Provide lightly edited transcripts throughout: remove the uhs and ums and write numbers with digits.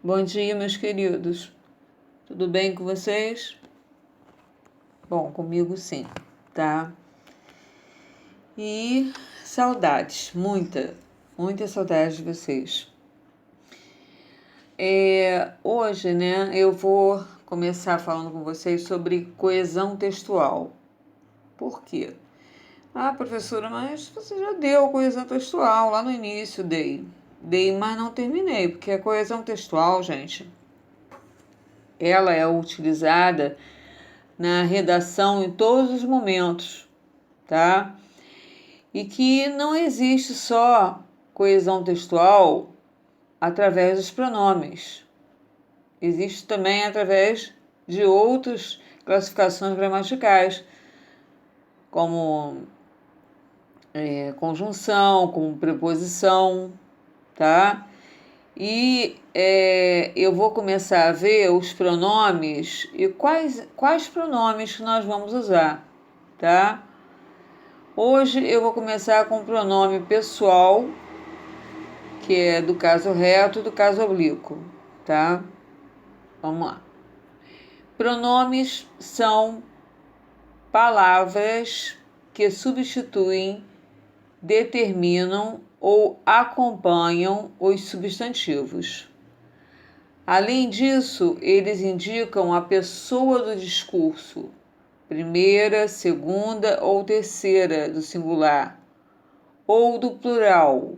Bom dia, meus queridos. Tudo bem com vocês? Bom, comigo sim, tá? E saudades, muita saudade de vocês. Hoje, né, eu vou começar falando com vocês sobre coesão textual. Por quê? Ah, professora, mas você já deu coesão textual lá no início, dei, mas não terminei, porque a coesão textual, gente, ela é utilizada na redação em todos os momentos, tá? E que não existe só coesão textual através dos pronomes. Existe também através de outras classificações gramaticais, como conjunção, como preposição, tá? E eu vou começar a ver os pronomes e quais pronomes que nós vamos usar, tá? Hoje eu vou começar com o pronome pessoal, que é do caso reto e do caso oblíquo, tá? Vamos lá. Pronomes são palavras que substituem, determinam ou acompanham os substantivos. Além disso, eles indicam a pessoa do discurso, primeira, segunda ou terceira do singular, ou do plural.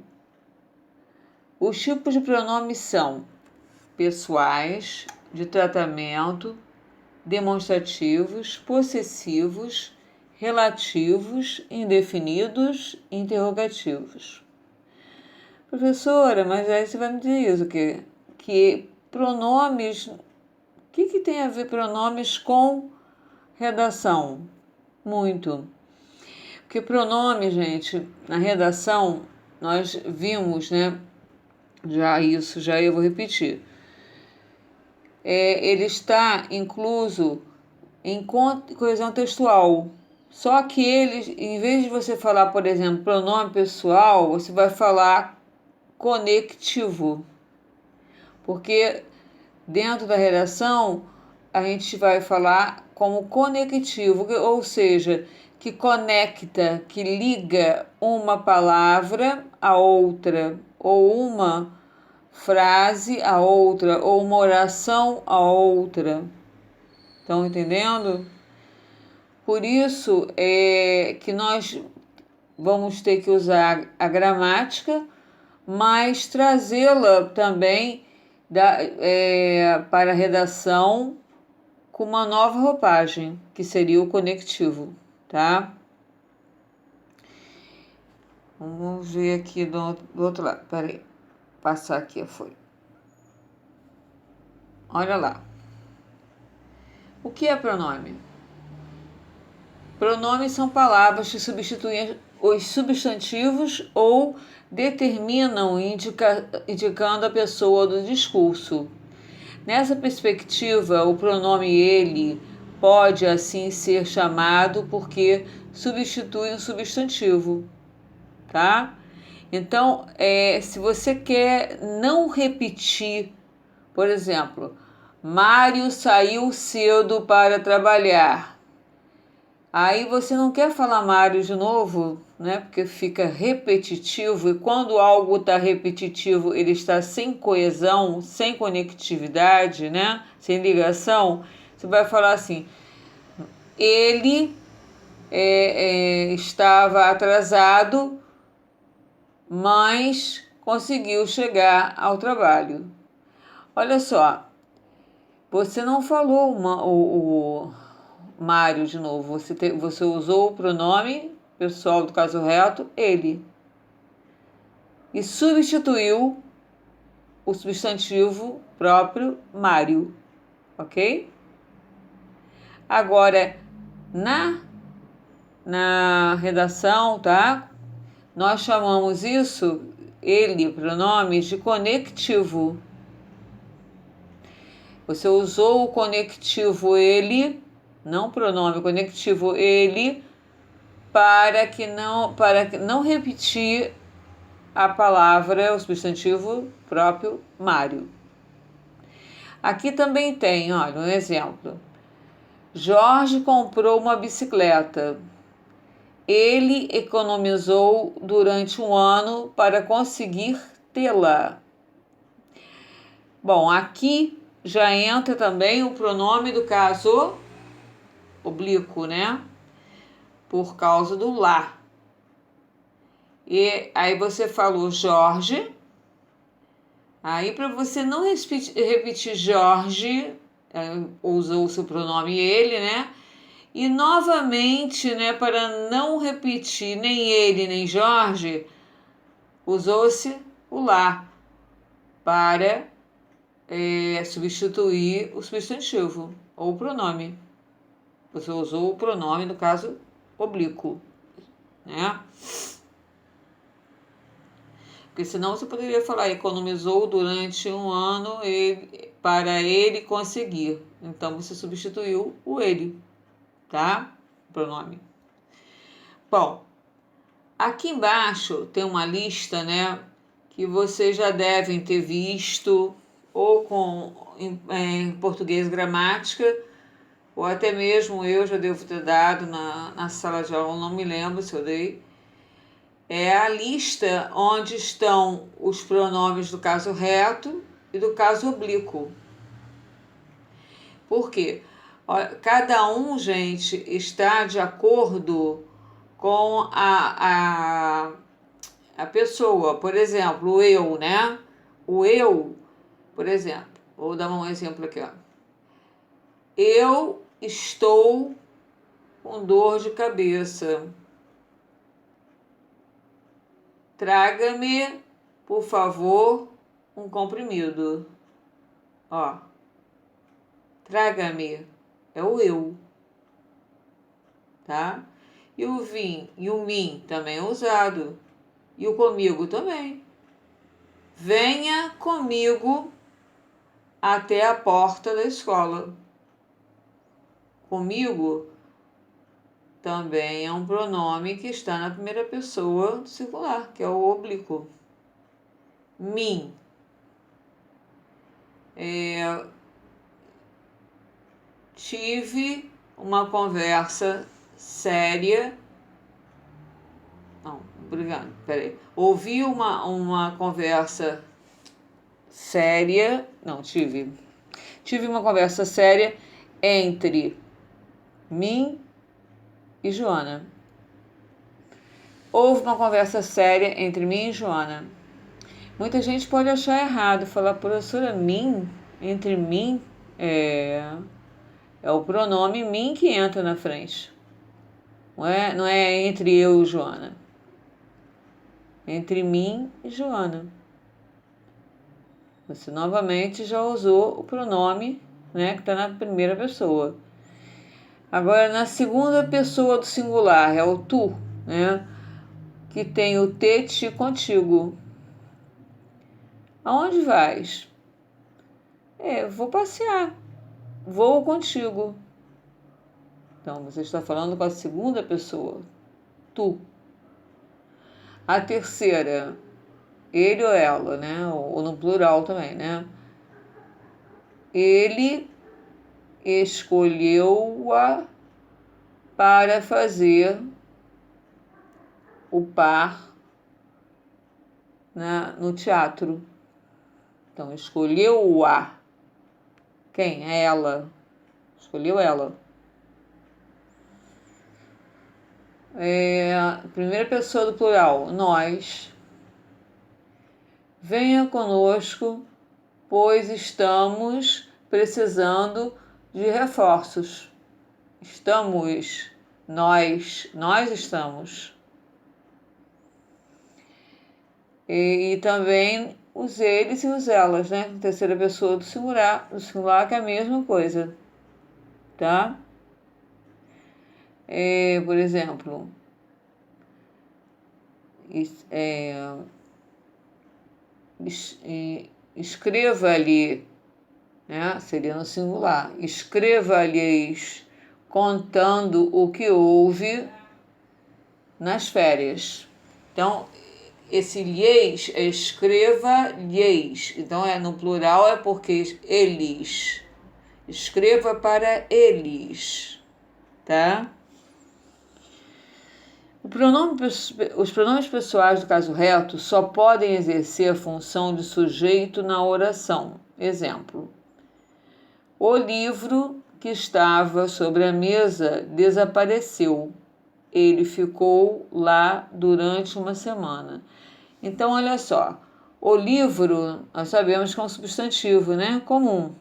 Os tipos de pronomes são pessoais, de tratamento, demonstrativos, possessivos, relativos, indefinidos, interrogativos. Professora, mas aí você vai me dizer isso, que pronomes, o que tem a ver pronomes com redação? Muito. Porque pronome, gente, na redação, nós vimos, né? Já eu vou repetir. Ele está incluso em coesão textual. Só que ele, em vez de você falar, por exemplo, pronome pessoal, você vai falar conectivo. Porque dentro da redação, a gente vai falar como conectivo, ou seja, que conecta, que liga uma palavra a outra, ou uma frase a outra, ou uma oração a outra. Estão entendendo? Por isso é que nós vamos ter que usar a gramática, mas trazê-la também para a redação com uma nova roupagem, que seria o conectivo, tá? Vamos ver aqui do outro lado. Peraí, passar aqui a folha. Olha lá. O que é pronome? Pronomes são palavras que substituem os substantivos ou determinam indicando a pessoa do discurso. Nessa perspectiva, o pronome ele pode assim ser chamado porque substitui um substantivo, tá? Então, se você quer não repetir, por exemplo, Mário saiu cedo para trabalhar. Aí você não quer falar Mário de novo, né? Porque fica repetitivo, e quando algo está repetitivo, ele está sem coesão, sem conectividade, né? Sem ligação, você vai falar assim: ele estava atrasado, mas conseguiu chegar ao trabalho. Olha só, você não falou o Mário de novo, você usou o pronome pessoal do caso reto, ele, e substituiu o substantivo próprio Mário, ok? Agora, na redação, tá? Nós chamamos ele, pronome, de conectivo. Você usou o conectivo ele, não pronome, conectivo ele, para não repetir a palavra, o substantivo próprio Mário. Aqui também tem, olha, um exemplo. Jorge comprou uma bicicleta. Ele economizou durante um ano para conseguir tê-la. Bom, aqui já entra também o pronome do caso oblíquo, né? Por causa do lá. E aí você falou Jorge. Aí para você não repetir Jorge, usou o seu pronome ele, né? E novamente, né, para não repetir nem ele nem Jorge, usou-se o lá para substituir o substantivo ou o pronome. Você usou o pronome, no caso, oblíquo, né? Porque senão você poderia falar, economizou durante um ano para ele conseguir. Então, você substituiu o ele, tá? O pronome. Bom, aqui embaixo tem uma lista, né? Que vocês já devem ter visto, ou em português gramática, ou até mesmo eu já devo ter dado na sala de aula, não me lembro se eu dei. É a lista onde estão os pronomes do caso reto e do caso oblíquo. Por quê? Cada um, gente, está de acordo com a pessoa. Por exemplo, o eu, né? O eu, por exemplo, vou dar um exemplo aqui, ó. Eu estou com dor de cabeça. Traga-me, por favor, um comprimido. Ó, traga-me é o eu, tá? E o vim e o mim também é usado. E o comigo também. Venha comigo até a porta da escola. Comigo também é um pronome que está na primeira pessoa do singular, que é o oblíquo. Mim. Tive uma conversa séria. Não, obrigado, peraí. Ouvi uma conversa séria. Não, tive uma conversa séria entre mim e Joana. Houve uma conversa séria entre mim e Joana. Muita gente pode achar errado, falar, professora, mim, entre mim, é o pronome mim que entra na frente. Não é entre eu e Joana. Entre mim e Joana. Você novamente já usou o pronome, né, que está na primeira pessoa. Agora, na segunda pessoa do singular, é o tu, né, que tem o te contigo. Aonde vais? Vou passear. Vou contigo. Então, você está falando com a segunda pessoa. Tu. A terceira, ele ou ela, né? Ou no plural também, né? Ele escolheu-a para fazer o par no teatro. Então, escolheu-a. Quem? É ela. Escolheu ela. Primeira pessoa do plural, nós. Venha conosco, pois estamos precisando de reforços. Nós estamos. E também os eles e os elas, né? Terceira pessoa do singular, que é a mesma coisa, tá? Por exemplo, escreva-lhe, né? Seria no singular. Escreva-lhes contando o que houve nas férias. Então, esse lhes, escreva-lhes. Então, no plural é porque eles. Escreva para eles, tá? Os pronomes pessoais do caso reto só podem exercer a função de sujeito na oração. Exemplo: o livro que estava sobre a mesa desapareceu. Ele ficou lá durante uma semana. Então, olha só, o livro, nós sabemos que é um substantivo, né? Comum.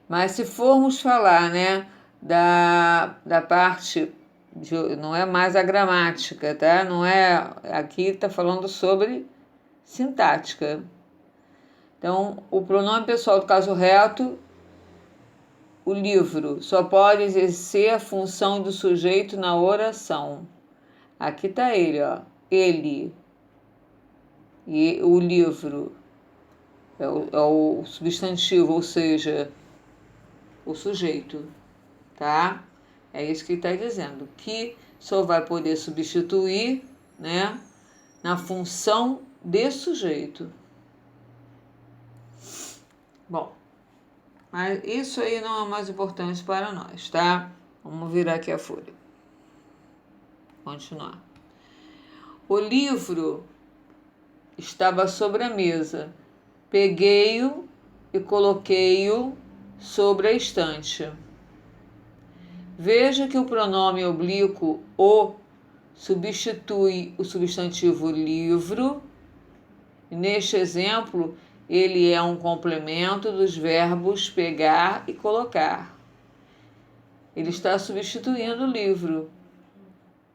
Mas se formos falar, né, da parte, não é mais a gramática, tá? Não é, aqui está falando sobre sintática. Então, o pronome pessoal do caso reto, o livro, só pode exercer a função do sujeito na oração. Aqui está ele, ó, ele. E o livro é o substantivo, ou seja, o sujeito, tá? É isso que está dizendo, que só vai poder substituir, né, na função de sujeito. Bom, mas isso aí não é mais importante para nós, tá? Vamos virar aqui a folha. Continuar. O livro estava sobre a mesa. Peguei-o e coloquei-o sobre a estante. Veja que o pronome oblíquo o substitui o substantivo livro. Neste exemplo, ele é um complemento dos verbos pegar e colocar. Ele está substituindo o livro.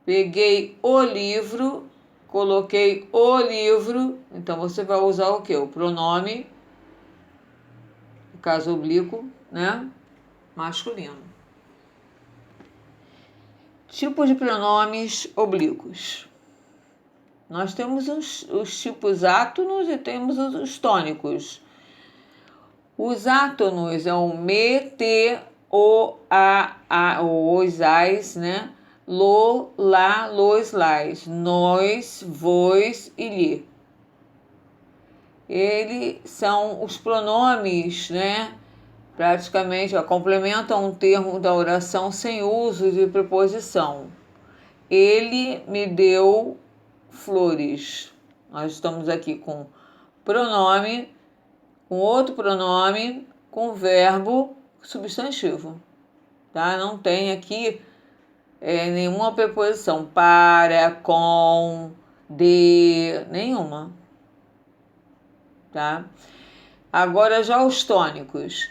Peguei o livro, coloquei o livro. Então, você vai usar o quê? O pronome, no caso oblíquo, né? Masculino. Tipos de pronomes oblíquos. Nós temos os tipos átonos e temos os tônicos. Os átonos é o me, te, o, a, os, as, né? Lo, lá, los, las, nós, vós e lhe. Eles são os pronomes, né? Praticamente complementam um termo da oração sem uso de preposição. Ele me deu flores. Nós estamos aqui com pronome, com outro pronome, com verbo substantivo. Tá? Não tem aqui nenhuma preposição para, com, de, nenhuma. Tá? Agora já os tônicos.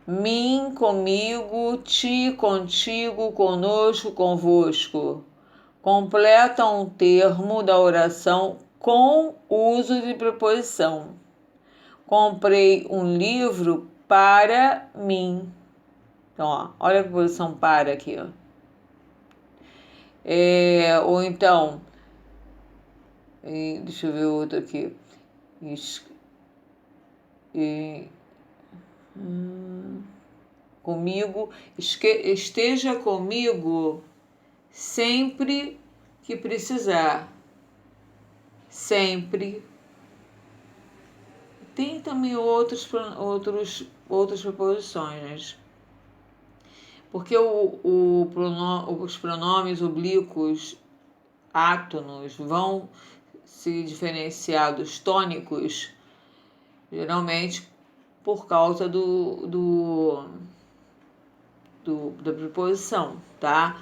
Mim, comigo, ti, contigo, conosco, convosco. Completam um termo da oração com uso de preposição. Comprei um livro para mim. Então, ó, olha a preposição para aqui. Ó. Ou então, deixa eu ver outro aqui. Comigo, esteja comigo sempre que precisar. Sempre. Tem também outras preposições, porque os pronomes oblíquos átonos vão se diferenciar dos tônicos, geralmente por causa da preposição, tá?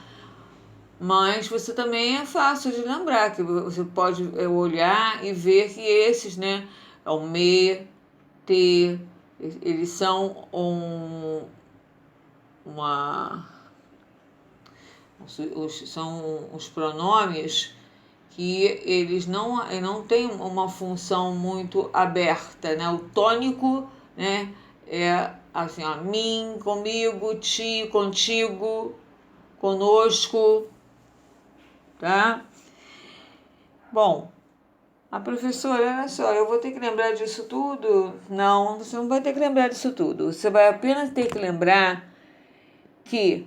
Mas você também é fácil de lembrar, que você pode olhar e ver que esses, né, é o me, te, eles são são os pronomes que eles não têm uma função muito aberta, né? O tônico, né, é assim, ó, mim, comigo, ti, contigo, conosco, tá? Bom, a professora, olha só, eu vou ter que lembrar disso tudo? Não, você não vai ter que lembrar disso tudo. Você vai apenas ter que lembrar que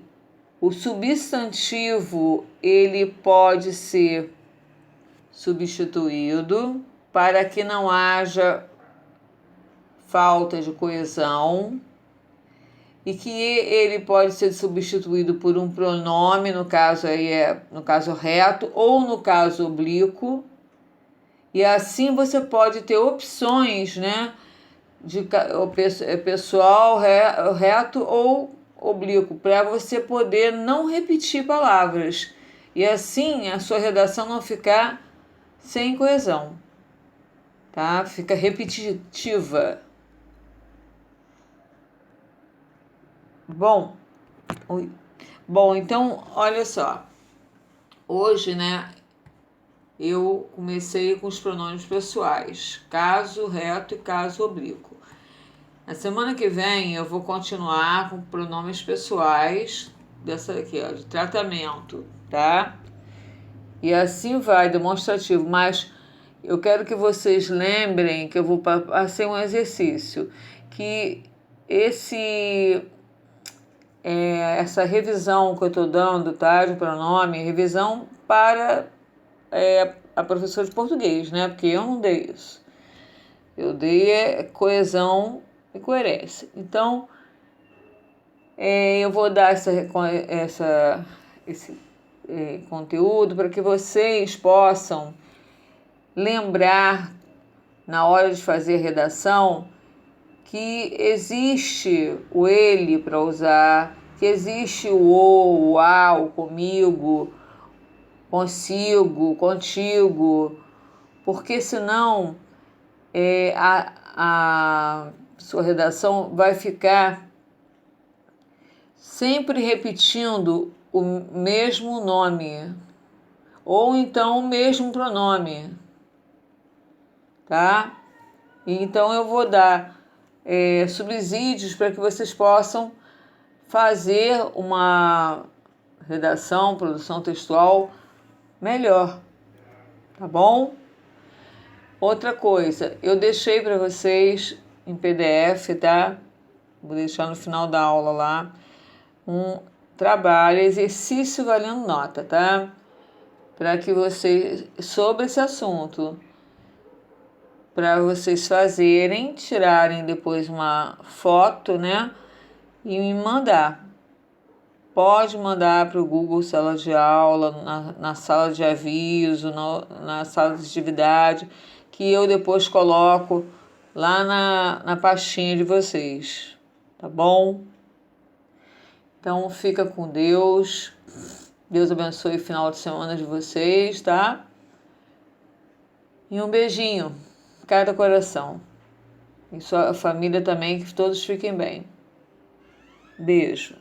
o substantivo, ele pode ser substituído para que não haja falta de coesão, e que ele pode ser substituído por um pronome, no caso reto ou no caso oblíquo, e assim você pode ter opções, né, de pessoal, reto ou oblíquo, para você poder não repetir palavras e assim a sua redação não ficar sem coesão, tá? Fica repetitiva. Bom, então olha só. Hoje, né, eu comecei com os pronomes pessoais, caso reto e caso oblíquo. Na semana que vem eu vou continuar com pronomes pessoais, dessa aqui, ó, de tratamento, tá? E assim vai, demonstrativo, mas eu quero que vocês lembrem que eu vou passar um exercício, que essa revisão que eu estou dando, tá, de pronome, revisão para a professora de português, né? Porque eu não dei isso. Eu dei coesão e coerência. Então, eu vou dar esse conteúdo para que vocês possam lembrar, na hora de fazer redação, que existe o ele para usar, que existe o a, o comigo, consigo, contigo, porque senão a sua redação vai ficar sempre repetindo o mesmo nome ou então o mesmo pronome, tá? Então eu vou dar subsídios para que vocês possam fazer uma redação, produção textual melhor, tá bom? Outra coisa, eu deixei para vocês em PDF, tá? Vou deixar no final da aula lá um trabalho, exercício valendo nota, tá? Para que vocês, sobre esse assunto, para vocês fazerem, tirarem depois uma foto, né? E me mandar. Pode mandar para o Google Sala de Aula, na sala de aviso, na sala de atividade, que eu depois coloco lá na pastinha de vocês, tá bom? Então fica com Deus. Deus abençoe o final de semana de vocês, tá? E um beijinho em cada coração. E sua família também, que todos fiquem bem. Beijo.